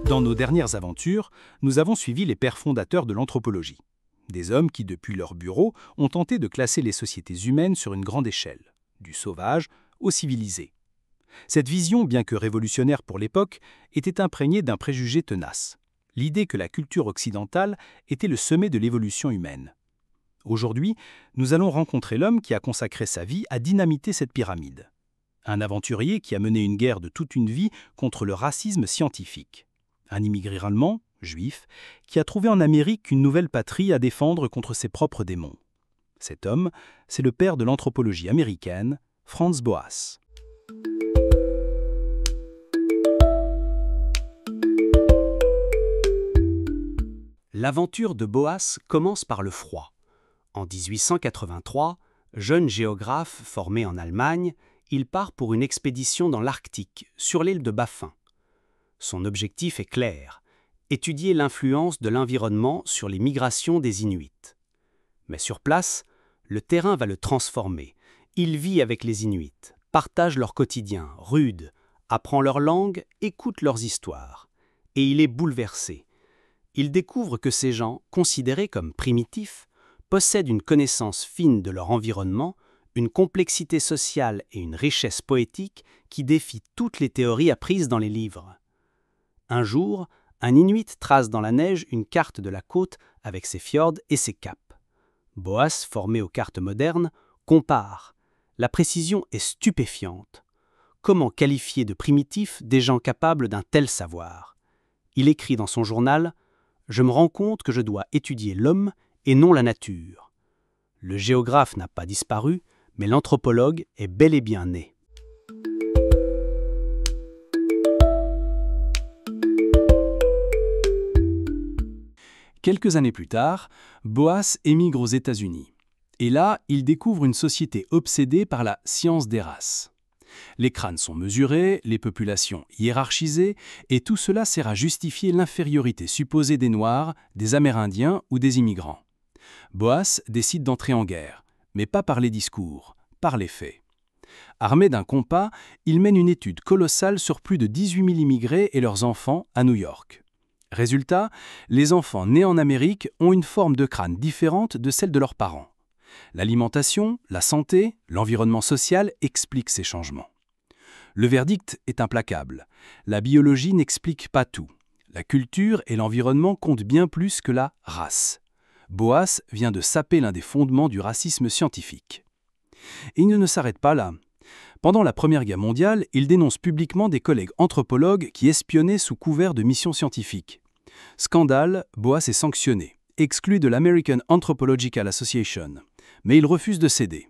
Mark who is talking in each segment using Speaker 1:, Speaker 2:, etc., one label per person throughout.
Speaker 1: Dans nos dernières aventures, nous avons suivi les pères fondateurs de l'anthropologie. Des hommes qui, depuis leur bureau, ont tenté de classer les sociétés humaines sur une grande échelle, du sauvage au civilisé. Cette vision, bien que révolutionnaire pour l'époque, était imprégnée d'un préjugé tenace, l'idée que la culture occidentale était le sommet de l'évolution humaine. Aujourd'hui, nous allons rencontrer l'homme qui a consacré sa vie à dynamiter cette pyramide. Un aventurier qui a mené une guerre de toute une vie contre le racisme scientifique. Un immigré allemand, juif, qui a trouvé en Amérique une nouvelle patrie à défendre contre ses propres démons. Cet homme, c'est le père de l'anthropologie américaine, Franz Boas.
Speaker 2: L'aventure de Boas commence par le froid. En 1883, jeune géographe formé en Allemagne, il part pour une expédition dans l'Arctique, sur l'île de Baffin. Son objectif est clair, étudier l'influence de l'environnement sur les migrations des Inuits. Mais sur place, le terrain va le transformer. Il vit avec les Inuits, partage leur quotidien, rude, apprend leur langue, écoute leurs histoires. Et il est bouleversé. Il découvre que ces gens, considérés comme primitifs, possèdent une connaissance fine de leur environnement, une complexité sociale et une richesse poétique qui défient toutes les théories apprises dans les livres. Un jour, un Inuit trace dans la neige une carte de la côte avec ses fjords et ses caps. Boas, formé aux cartes modernes, compare. La précision est stupéfiante. Comment qualifier de primitifs des gens capables d'un tel savoir? Il écrit dans son journal « Je me rends compte que je dois étudier l'homme et non la nature. » Le géographe n'a pas disparu, mais l'anthropologue est bel et bien né.
Speaker 1: Quelques années plus tard, Boas émigre aux États-Unis. Et là, il découvre une société obsédée par la science des races. Les crânes sont mesurés, les populations hiérarchisées, et tout cela sert à justifier l'infériorité supposée des Noirs, des Amérindiens ou des immigrants. Boas décide d'entrer en guerre, mais pas par les discours, par les faits. Armé d'un compas, il mène une étude colossale sur plus de 18 000 immigrés et leurs enfants à New York. Résultat, les enfants nés en Amérique ont une forme de crâne différente de celle de leurs parents. L'alimentation, la santé, l'environnement social expliquent ces changements. Le verdict est implacable. La biologie n'explique pas tout. La culture et l'environnement comptent bien plus que la race. Boas vient de saper l'un des fondements du racisme scientifique. Et il ne s'arrête pas là. Pendant la Première Guerre mondiale, il dénonce publiquement des collègues anthropologues qui espionnaient sous couvert de missions scientifiques. Scandale, Boas est sanctionné, exclu de l'American Anthropological Association, mais il refuse de céder.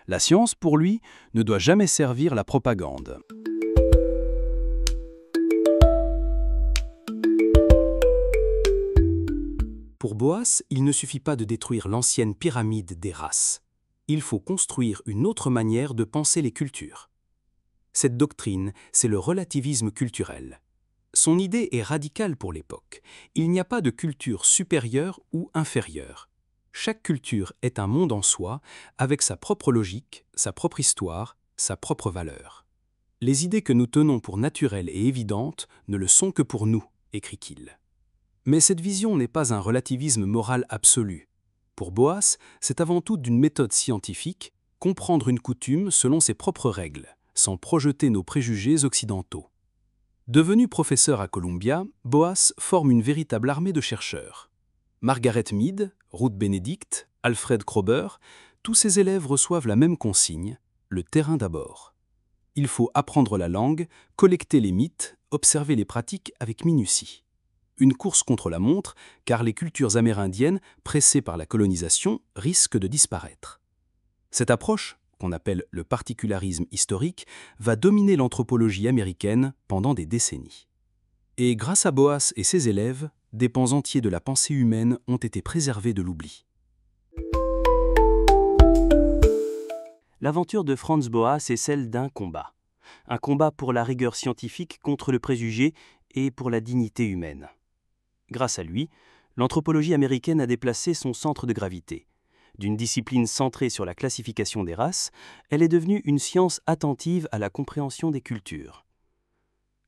Speaker 1: La science, pour lui, ne doit jamais servir la propagande.
Speaker 2: Pour Boas, il ne suffit pas de détruire l'ancienne pyramide des races. Il faut construire une autre manière de penser les cultures. Cette doctrine, c'est le relativisme culturel. Son idée est radicale pour l'époque. Il n'y a pas de culture supérieure ou inférieure. Chaque culture est un monde en soi, avec sa propre logique, sa propre histoire, sa propre valeur. Les idées que nous tenons pour naturelles et évidentes ne le sont que pour nous, écrit-il. Mais cette vision n'est pas un relativisme moral absolu. Pour Boas, c'est avant tout d'une méthode scientifique, comprendre une coutume selon ses propres règles, sans projeter nos préjugés occidentaux. Devenu professeur à Columbia, Boas forme une véritable armée de chercheurs. Margaret Mead, Ruth Benedict, Alfred Kroeber, tous ces élèves reçoivent la même consigne, le terrain d'abord. Il faut apprendre la langue, collecter les mythes, observer les pratiques avec minutie. Une course contre la montre, car les cultures amérindiennes, pressées par la colonisation, risquent de disparaître. Cette approche, qu'on appelle le particularisme historique, va dominer l'anthropologie américaine pendant des décennies.
Speaker 1: Et grâce à Boas et ses élèves, des pans entiers de la pensée humaine ont été préservés de l'oubli.
Speaker 2: L'aventure de Franz Boas est celle d'un combat. Un combat pour la rigueur scientifique contre le préjugé et pour la dignité humaine. Grâce à lui, l'anthropologie américaine a déplacé son centre de gravité. D'une discipline centrée sur la classification des races, elle est devenue une science attentive à la compréhension des cultures.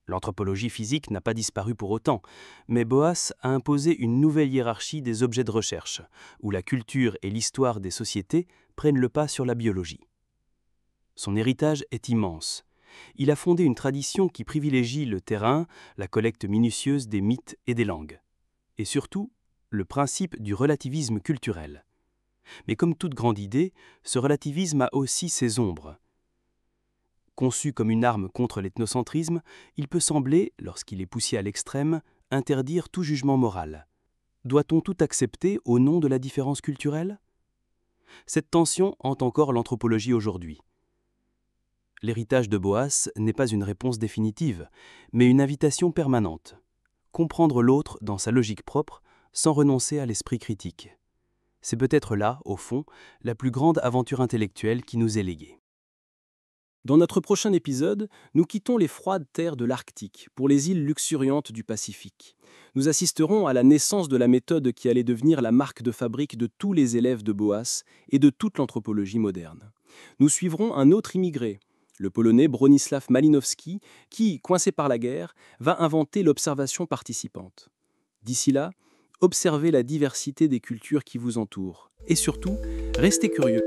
Speaker 2: L'anthropologie physique n'a pas disparu pour autant, mais Boas a imposé une nouvelle hiérarchie des objets de recherche, où la culture et l'histoire des sociétés prennent le pas sur la biologie. Son héritage est immense. Il a fondé une tradition qui privilégie le terrain, la collecte minutieuse des mythes et des langues. Et surtout, le principe du relativisme culturel. Mais comme toute grande idée, ce relativisme a aussi ses ombres. Conçu comme une arme contre l'ethnocentrisme, il peut sembler, lorsqu'il est poussé à l'extrême, interdire tout jugement moral. Doit-on tout accepter au nom de la différence culturelle ? Cette tension hante encore l'anthropologie aujourd'hui. L'héritage de Boas n'est pas une réponse définitive, mais une invitation permanente. Comprendre l'autre dans sa logique propre, sans renoncer à l'esprit critique. C'est peut-être là, au fond, la plus grande aventure intellectuelle qui nous est léguée.
Speaker 1: Dans notre prochain épisode, nous quittons les froides terres de l'Arctique pour les îles luxuriantes du Pacifique. Nous assisterons à la naissance de la méthode qui allait devenir la marque de fabrique de tous les élèves de Boas et de toute l'anthropologie moderne. Nous suivrons un autre immigré, le Polonais Bronisław Malinowski, qui, coincé par la guerre, va inventer l'observation participante. D'ici là, observez la diversité des cultures qui vous entourent. Et surtout, restez curieux.